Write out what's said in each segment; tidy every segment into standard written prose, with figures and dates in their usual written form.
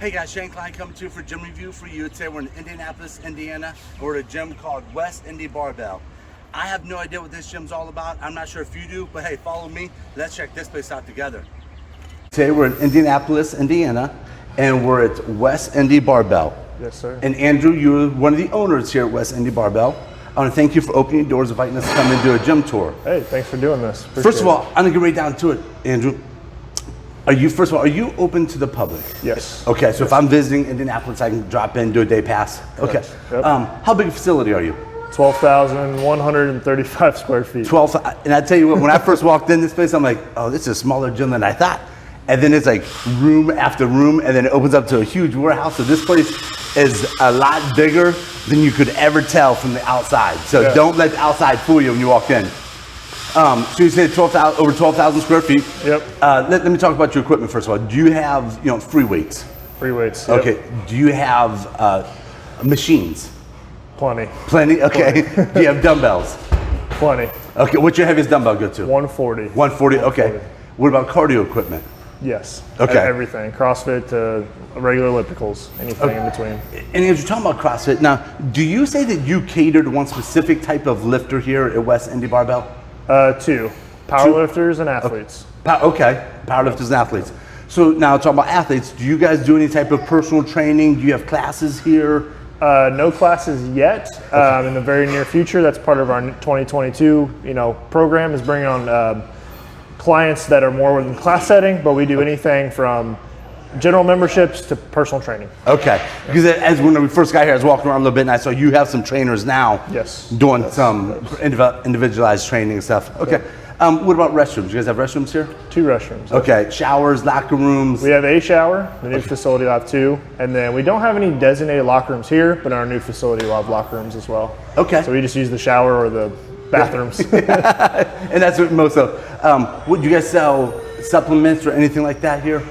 Hey guys, Shane Klein coming to you for Gym Review for you. Today we're in Indianapolis, Indiana, and we're at a gym called Indy Barbell. I have no idea what this gym's all about. I'm not sure if you do, but hey, follow me. Let's check this place out together. Today we're in Indianapolis, Indiana, and we're at Indy Barbell. Yes, sir. And Andrew, you're one of the owners here at Indy Barbell. I want to thank you for opening your doors, inviting us to come and do a gym tour. Hey, thanks for doing this. Appreciate First of all, I'm gonna get right down to it, Andrew. Are you open to the public? Yes. Okay, so if I'm visiting Indianapolis, I can drop in, do a day pass. Okay. Yep. How big a facility are you? 12,135 square feet. 12, and I tell you what, when I first walked in this place, I'm like, oh, this is a smaller gym than I thought. And then it's like room after room, and then it opens up to a huge warehouse. So this place is a lot bigger than you could ever tell from the outside. So yeah. Don't let the outside fool you when you walk in. So you said over 12,000 square feet. Yep. Let me talk about your equipment first of all. Do you have free weights? Free weights. Yep. Okay. Do you have machines? Plenty. Plenty. Okay. Do you have dumbbells? Plenty. Okay. What's your heaviest dumbbell go to? 140. 140. Okay. What about cardio equipment? Yes. Okay. Everything. CrossFit to regular ellipticals, anything in between. And as you're talking about CrossFit, now, do you say that you cater to one specific type of lifter here at Indy Barbell? Two. Powerlifters and athletes. Okay. Powerlifters and athletes. So now talking about athletes, do you guys do any type of personal training? Do you have classes here? No classes yet. In the very near future, that's part of our 2022, program is bringing on clients that are more within class setting, but we do anything from general memberships to personal training. Okay, because as when we first got here, I was walking around a little bit and I saw you have some trainers now. Yes. Doing some individualized training and stuff. Okay. What about restrooms? You guys have restrooms here? 2 restrooms. Okay, showers, locker rooms. We have a shower, the new facility will have 2, and then we don't have any designated locker rooms here, but in our new facility we'll have locker rooms as well. Okay. So we just use the shower or the bathrooms. And that's what most of. Would you guys sell supplements or anything like that here?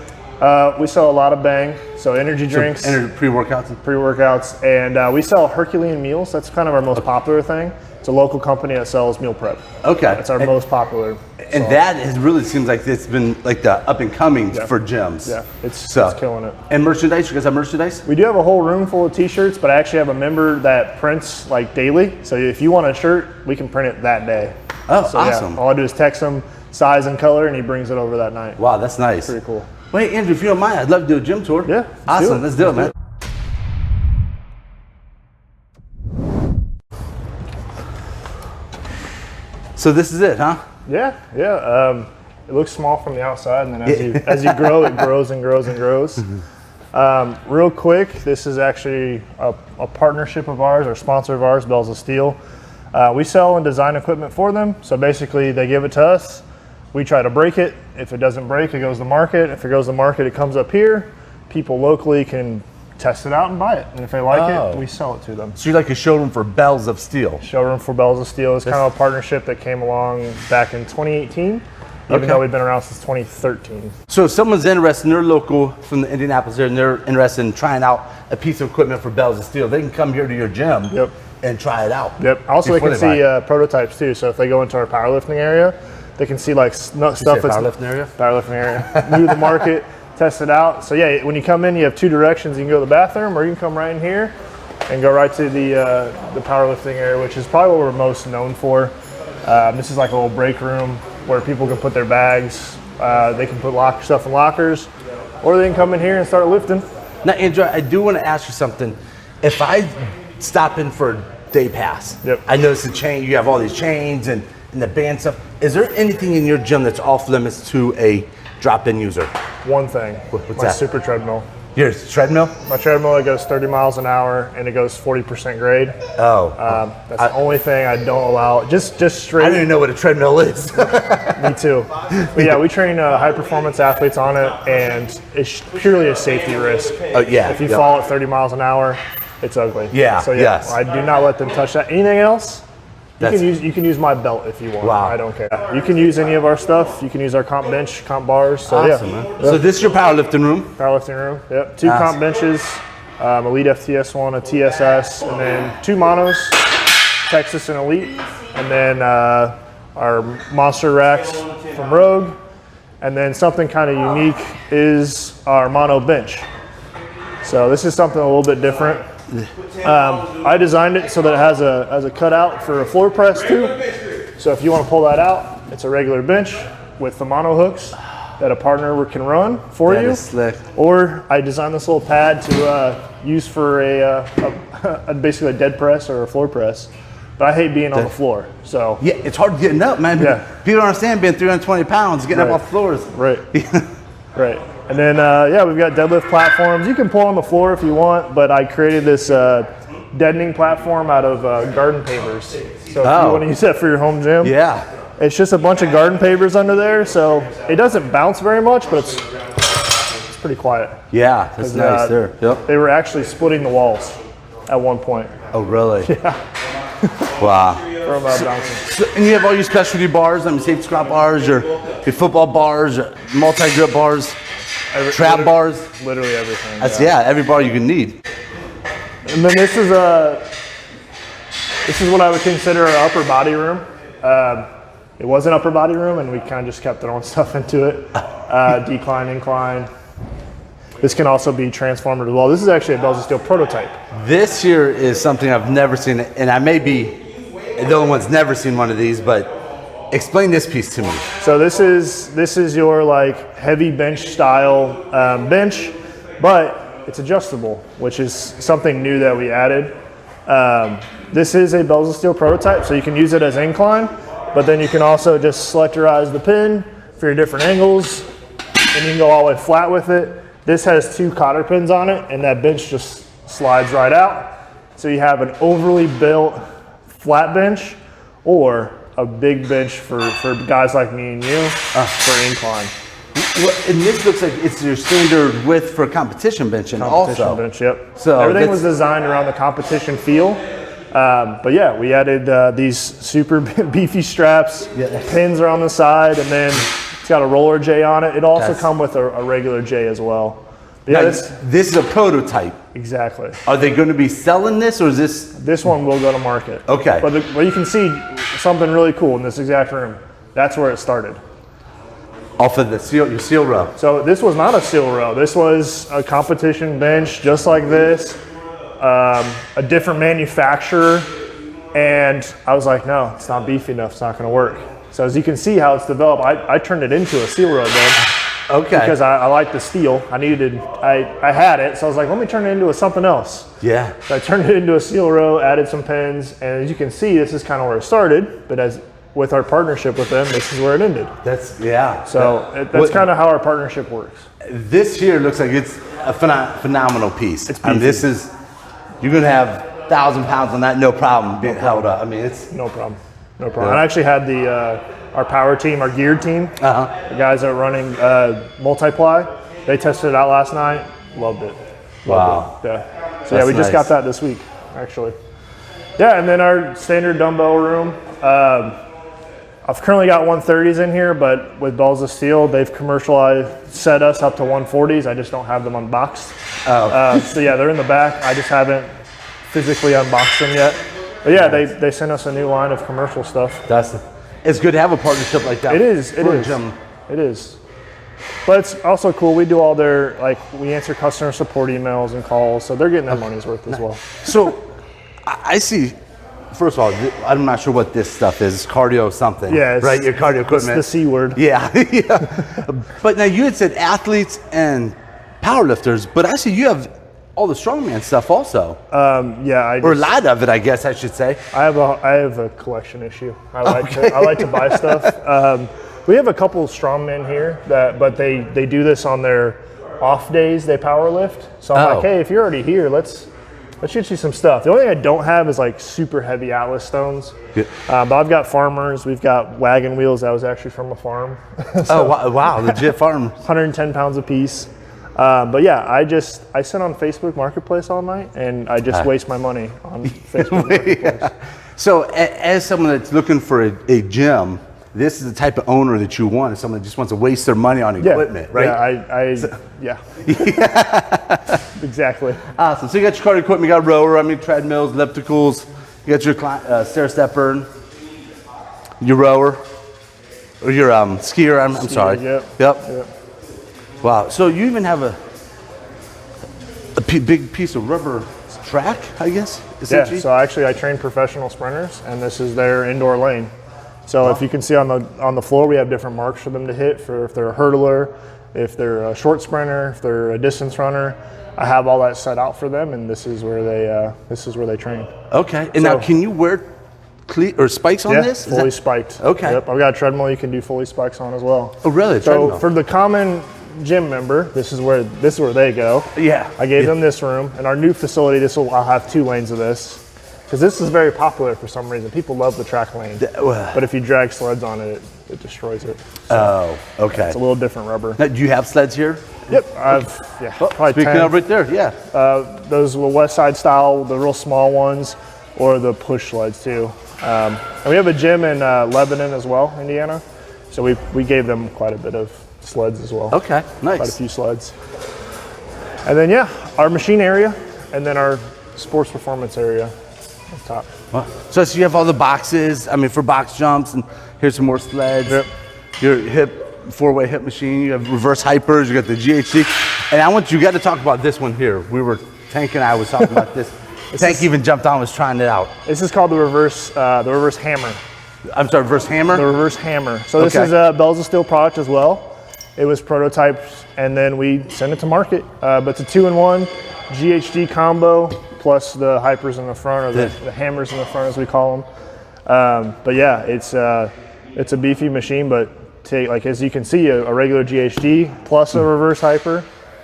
We sell a lot of Bang, so energy drinks, pre-workouts, and we sell Herculean meals. That's kind of our most popular thing. It's a local company that sells meal prep. Okay, that's our most popular. And that really seems like it's been like the up and coming for gyms. Yeah, it's killing it. And merchandise, you guys have merchandise? We do have a whole room full of T-shirts, but I actually have a member that prints like daily. So if you want a shirt, we can print it that day. Oh, so, awesome! Yeah, all I do is text him size and color, and he brings it over that night. Wow, that's nice. Pretty cool. Wait, Andrew, if you don't mind, I'd love to do a gym tour. Yeah. Awesome. Let's do it, man. So this is it, huh? Yeah. It looks small from the outside, and then as you grow, it grows and grows and grows. Real quick, this is actually a partnership of ours, or sponsor of ours, Bells of Steel. We sell and design equipment for them. So basically, they give it to us. We try to break it. If it doesn't break, it goes to market. If it goes to market, it comes up here. People locally can test it out and buy it. And if they like it, we sell it to them. So you're like a showroom for Bells of Steel. Showroom for Bells of Steel is kind of a partnership that came along back in 2018, even though we've been around since 2013. So if someone's interested, they're local from the Indianapolis area, and they're interested in trying out a piece of equipment for Bells of Steel, they can come here to your gym and try it out. Yep. Also, they can see prototypes too. So if they go into our powerlifting area, they can see like stuff that's powerlifting area. Powerlifting area. New to the market, test it out. So yeah, when you come in, you have 2 directions. You can go to the bathroom, or you can come right in here and go right to the powerlifting area, which is probably what we're most known for. This is like a little break room where people can put their bags. They can put stuff in lockers, or they can come in here and start lifting. Now, Andrew, I do want to ask you something. If I stop in for a day pass, I notice the chain. You have all these chains and the band stuff. Is there anything in your gym that's off limits to a drop-in user? One thing. What's my that? super treadmill. Your treadmill? My treadmill, it goes 30 miles an hour and it goes 40% grade. Oh. That's the only thing I don't allow. Just straight. I don't even know what a treadmill is. Me too. But yeah, we train high-performance athletes on it, and it's purely a safety risk. Oh yeah. If you fall at 30 miles an hour, it's ugly. Yeah. So yeah, I do not let them touch that. Anything else? You can use my belt if you want. Wow. I don't care. You can use any of our stuff. You can use our comp bench, comp bars. So awesome, yeah. Man. So this is your powerlifting room? Powerlifting room. Yep. 2 comp benches, Elite FTS one, a TSS, and then 2 monos, Texas and Elite, and then our monster racks from Rogue, and then something kind of unique is our mono bench. So this is something a little bit different. I designed it so that it has a cutout for a floor press too. So if you want to pull that out, it's a regular bench with the mono hooks that a partner can run for you. That is slick. Or I designed this little pad to use for basically a dead press or a floor press. But I hate being on the floor. So yeah, it's hard getting up, man. Yeah. People don't understand being 320 pounds, getting up off floors. Right. Right. And then, yeah, we've got deadlift platforms. You can pull on the floor if you want, but I created this deadening platform out of garden pavers. So if you want to use that for your home gym, it's just a bunch of garden pavers under there. So it doesn't bounce very much, but it's pretty quiet. Yeah, that's nice there. Yep. They were actually splitting the walls at one point. Oh, really? Yeah. Wow. From bouncing. So, and you have all your specialty bars, I mean, safety squat bars, your football bars, your multi-grip bars, trap bars. Literally everything. That's, every bar you can need. And then this is what I would consider our upper body room. It was an upper body room, and we kind of just kept throwing stuff into it. Decline, incline. This can also be transformed as well. This is actually a Bells of Steel prototype. This here is something I've never seen, and I may be the only one's never seen one of these, but explain this piece to me. So this is your like heavy bench style bench, but it's adjustable, which is something new that we added. This is a Bells of Steel prototype, so you can use it as incline, but then you can also just selectorize the pin for your different angles, and you can go all the way flat with it. This has 2 cotter pins on it, and that bench just slides right out. So you have an overly built flat bench or a big bench for guys like me and you for incline. Well, and this looks like it's your standard width for competition benching also. Bench, yep. So everything was designed around the competition feel. But yeah, we added these super beefy straps. Pins are on the side, and then it's got a roller J on it. It also comes with a regular J as well. Yeah, this is a prototype. Exactly. Are they going to be selling this, or is this? This one will go to market. Okay. But you can see something really cool in this exact room. That's where it started. Off of your seal row. So this was not a seal row. This was a competition bench just like this, a different manufacturer. And I was like, no, it's not beefy enough. It's not going to work. So as you can see how it's developed, I turned it into a seal row bench. Okay. Because I like the steel. I had it, so I was like, let me turn it into something else. Yeah. So I turned it into a seal row, added some pins, and as you can see, this is kind of where it started, but with our partnership with them, this is where it ended. That's kind of how our partnership works. This here looks like it's a phenomenal piece. And this is, you're going to have 1,000 pounds on that, no problem being held up. I mean, it's no problem. No problem. I actually had our power team, our geared team, the guys that are running multiply, they tested it out last night, loved it. Wow. Yeah. So we just got that this week, actually. Yeah, and then our standard dumbbell room. I've currently got 130s in here, but with Bells of Steel, they've commercialized, set us up to 140s. I just don't have them unboxed. So yeah, they're in the back. I just haven't physically unboxed them yet. But yeah, they sent us a new line of commercial stuff. It's good to have a partnership like that. It is. It is. But it's also cool. We do all their, we answer customer support emails and calls, so they're getting their money's worth as well. So I see, first of all, I'm not sure what this stuff is. It's cardio something. Yeah. Right, your cardio equipment. It's the C word. Yeah. But now you had said athletes and powerlifters, but I see you have all the strongman stuff also. Yeah, or a lot of it, I guess I should say. I have a collection issue. I like to buy stuff. We have a couple of strongmen here but they do this on their off days. They power lift. So I'm like, hey, if you're already here, let's get you some stuff. The only thing I don't have is super heavy Atlas stones. But I've got farmers. We've got wagon wheels. That was actually from a farm. So, wow, legit farm. 110 pounds a piece. But yeah, I sit on Facebook Marketplace all night, and I just waste my money on Facebook Marketplace. So as someone that's looking for a gym, this is the type of owner that you want, is someone that just wants to waste their money on equipment, right? Yeah, exactly. Awesome. So you got your cardio equipment, you got rower, treadmills, ellipticals, you got your stair stepper, your rower, or your skier, I'm sorry. Yep. Wow. So you even have a big piece of rubber track, I guess. Yeah. So actually, I train professional sprinters, and this is their indoor lane. So if you can see on the floor, we have different marks for them to hit for if they're a hurdler, if they're a short sprinter, if they're a distance runner. I have all that set out for them, and this is where they train. Okay. And now, can you wear cleat or spikes on this? Fully spiked. Okay. Yep. I've got a treadmill you can do fully spikes on as well. Oh, really? So treadmill. for the common gym member, this is where they go. Yeah. I gave them this room, and our new facility. I'll have 2 lanes of this. Because this is very popular for some reason. People love the track lane. But if you drag sleds on it, it destroys it. So okay. It's a little different rubber. Now, do you have sleds here? Yep. Probably speaking 10. of right there, yeah. Those were West Side style, the real small ones, or the push sleds too. And we have a gym in Lebanon as well, Indiana. So we gave them quite a bit of sleds as well. Okay, nice. Quite a few sleds. And then our machine area, and then our sports performance area. Top. Wow. So you have all the boxes, for box jumps, and here's some more sleds. Yep. Your hip, 4-way hip machine, you have reverse hypers, you got the GHD. And you got to talk about this one here. Tank and I was talking about this. Tank even jumped on, was trying it out. This is called the reverse hammer. I'm sorry, reverse hammer? The reverse hammer. So this is a Bells of Steel product as well. It was prototyped, and then we sent it to market. But it's a 2-in-1 GHD combo, plus the hypers in the front, or the hammers in the front as we call them. But yeah, it's a beefy machine, but as you can see, a regular GHD plus a reverse hyper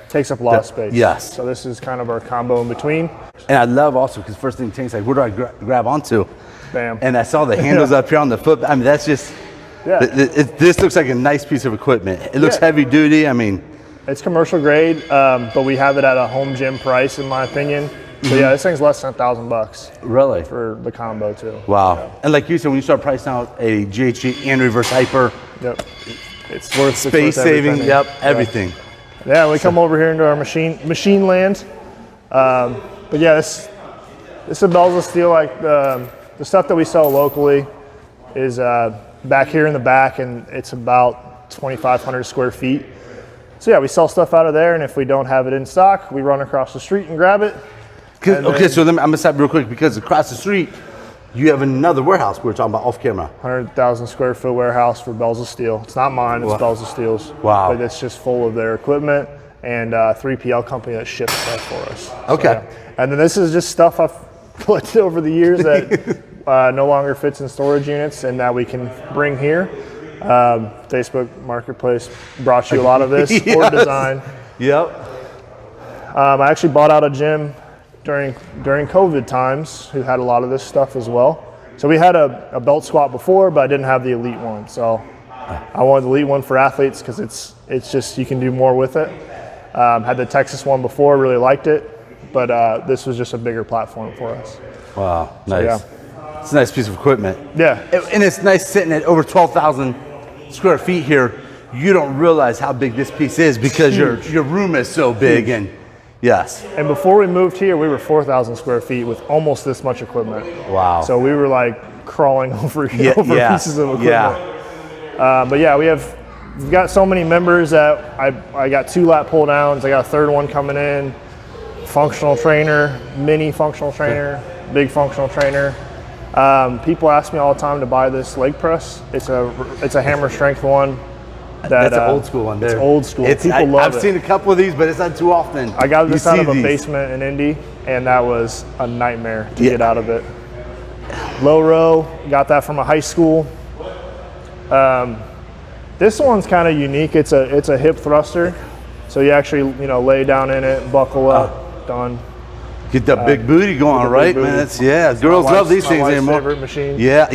takes up a lot of space. Yes. So this is kind of our combo in between. And I love also, because first thing Tank's like, where do I grab onto? Bam. And I saw the handles up here on the foot. That's just, this looks like a nice piece of equipment. It looks heavy duty. It's commercial grade, but we have it at a home gym price, in my opinion. So this thing's less than $1,000. Really? For the combo too. Wow. Yeah. And like you said, when you start pricing out a GHD and reverse hyper, it's worth space saving. Everything. Yeah, we come over here into our machine land. But yeah, this is Bells of Steel. Like the stuff that we sell locally is back here in the back, and it's about 2,500 square feet. So yeah, we sell stuff out of there, and if we don't have it in stock, we run across the street and grab it. Okay, so I'm gonna stop real quick, because across the street, you have another warehouse we were talking about off camera. 100,000 square foot warehouse for Bells of Steel. It's not mine, it's Bells of Steel's. Wow. But it's just full of their equipment, and a 3PL company that ships stuff for us. Okay. So, and then this is just stuff I've collected over the years that no longer fits in storage units, and that we can bring here. Facebook Marketplace brought you a lot of this, or design. Yep. I actually bought out a gym during COVID times who had a lot of this stuff as well. So we had a belt squat before, but I didn't have the elite one. So I wanted the elite one for athletes, because it's just, you can do more with it. Had the Texas one before, really liked it, but this was just a bigger platform for us. Wow, nice. So, it's a nice piece of equipment. Yeah. And it's nice sitting at over 12,000 square feet here. You don't realize how big this piece is, because your room is so big. Huge. And yes. And before we moved here, we were 4,000 square feet with almost this much equipment. Wow. So we were like crawling over pieces of equipment. Yeah. But yeah, we've got so many members that I got 2 lat pull downs. I got a 3rd one coming in. Functional trainer, mini functional trainer, big functional trainer. People ask me all the time to buy this leg press. It's a hammer strength one. That's an old school one there. It's old school. People love it. I've seen a couple of these, but it's not too often. I got this out of a basement in Indy, and that was a nightmare to get out of it. Low row, got that from a high school. This one's kind of unique. It's a hip thruster, so you actually lay down in it, buckle up, done. Get that big booty going, right, man? That's girls love these things anymore. Favorite machine. Yeah.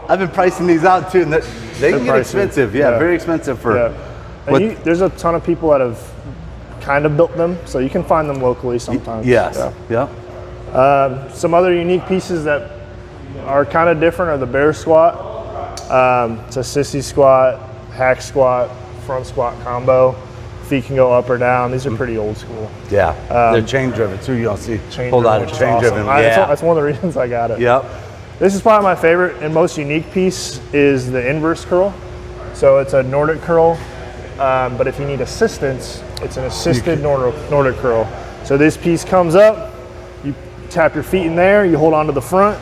I've been pricing these out too, and they can get expensive. Yeah, very expensive for. Yeah. And there's a ton of people that have kind of built them, so you can find them locally sometimes. Yes. Yeah. Some other unique pieces that are kind of different are the bear squat. It's a sissy squat, hack squat, front squat combo. Feet can go up or down. These are pretty old school. Yeah. They're chain driven too. You'll see a whole lot of chain driven. That's one of the reasons I got it. Yep. This is probably my favorite and most unique piece is the inverse curl. So it's a Nordic curl, but if you need assistance, It's an assisted Nordic curl. So this piece comes up, you tap your feet in there, you hold on to the front,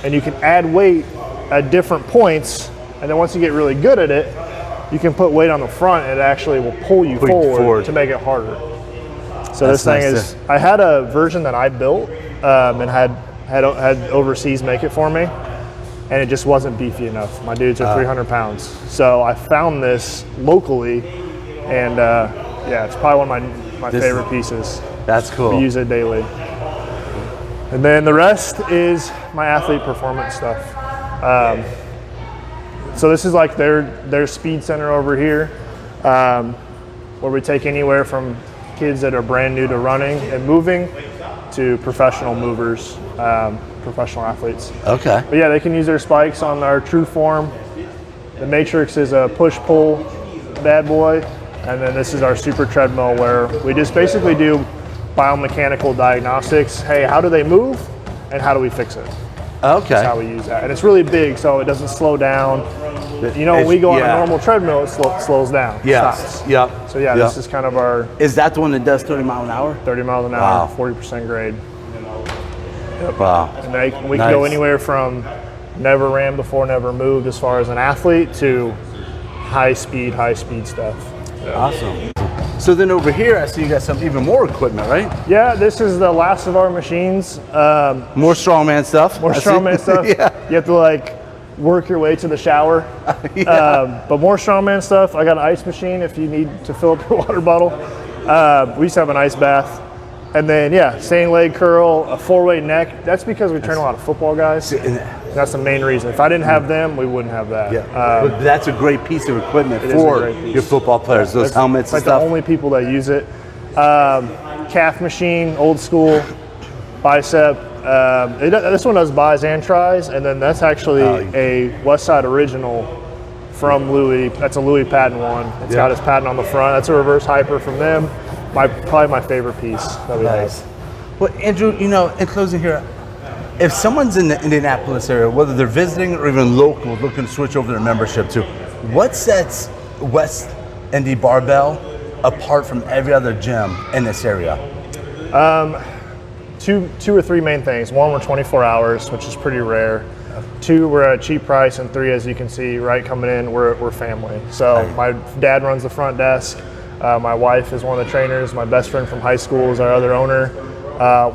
and you can add weight at different points. And then once you get really good at it, you can put weight on the front and it actually will pull you forward to make it harder. So this thing is, I had a version that I built and had overseas make it for me, and it just wasn't beefy enough. My dudes are 300 pounds. So I found this locally, and yeah, it's probably one of my favorite pieces. That's cool. We use it daily. And then the rest is my athlete performance stuff. So this is like their speed center over here, where we take anywhere from kids that are brand new to running and moving to professional movers, professional athletes. Okay. But yeah, they can use their spikes on our True Form. The Matrix is a push-pull bad boy. And then this is our super treadmill, where we just basically do biomechanical diagnostics. Hey, how do they move and how do we fix it? Okay. That's how we use that. And it's really big, so it doesn't slow down. You know, when we go on a normal treadmill, it slows down. Yes. Stops. Yep. So yeah, this is kind of our... Is that the one that does 30 miles an hour? 30 miles an hour, 40% grade. Yep. Wow. And we can go anywhere from never ran before, never moved as far as an athlete to high speed stuff. Yeah. Awesome. So then over here, I see you got some even more equipment, right? Yeah, this is the last of our machines. More strongman stuff. More strongman stuff. Yeah. You have to like work your way to the shower. But more strongman stuff. I got an ice machine if you need to fill up your water bottle. We used to have an ice bath. And then, yeah, standing leg curl, a 4-way neck. That's because we train a lot of football guys. That's the main reason. If I didn't have them, we wouldn't have that. Yeah. But that's a great piece of equipment for your football players, those helmets and stuff. Like the only people that use it. Calf machine, old school, bicep. This one does buys and tries, and then that's actually a West Side original from Louis. That's a Louis patent one. It's got his patent on the front. That's a reverse hyper from them. Probably my favorite piece that we have. Well, Andrew, you know, in closing here, if someone's in the Indianapolis area, whether they're visiting or even local, looking to switch over their membership to, what sets West Indy Barbell apart from every other gym in this area? Two or three main things. One, we're 24 hours, which is pretty rare. Two, we're at a cheap price, and three, as you can see, right coming in, we're family. So my dad runs the front desk. My wife is one of the trainers. My best friend from high school is our other owner.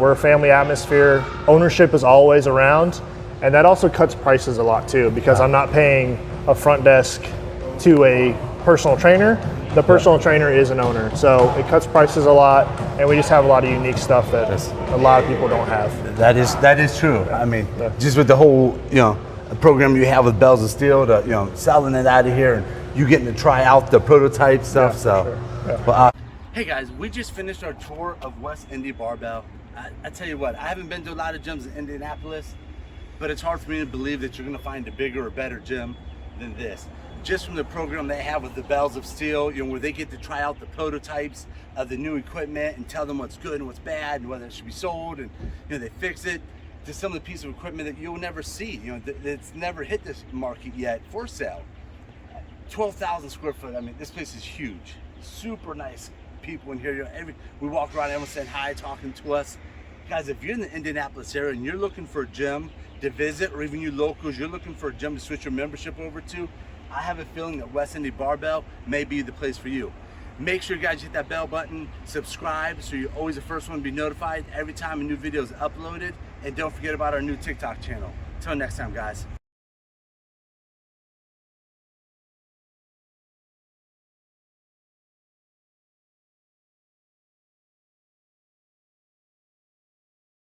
We're a family atmosphere. Ownership is always around, and that also cuts prices a lot too, because I'm not paying a front desk to a personal trainer. The personal trainer is an owner, so it cuts prices a lot, and we just have a lot of unique stuff that a lot of people don't have. That is true. I mean, just with the whole program you have with Bells of Steel, to selling it out of here, and you getting to try out the prototype stuff. Hey guys, we just finished our tour of West Indy Barbell. I tell you what, I haven't been to a lot of gyms in Indianapolis, but it's hard for me to believe that you're going to find a bigger or better gym than this. Just from the program they have with the Bells of Steel, where they get to try out the prototypes of the new equipment and tell them what's good and what's bad and whether it should be sold, and they fix it, to some of the pieces of equipment that you'll never see, that's never hit this market yet for sale. 12,000 square foot. I mean, this place is huge. Super nice people in here. We walk around, everyone saying hi, talking to us. Guys, if you're in the Indianapolis area and you're looking for a gym to visit, or even you locals, you're looking for a gym to switch your membership over to, I have a feeling that West Indy Barbell may be the place for you. Make sure you guys hit that bell button, subscribe, so you're always the first one to be notified every time a new video is uploaded, and don't forget about our new TikTok channel. Until next time, guys.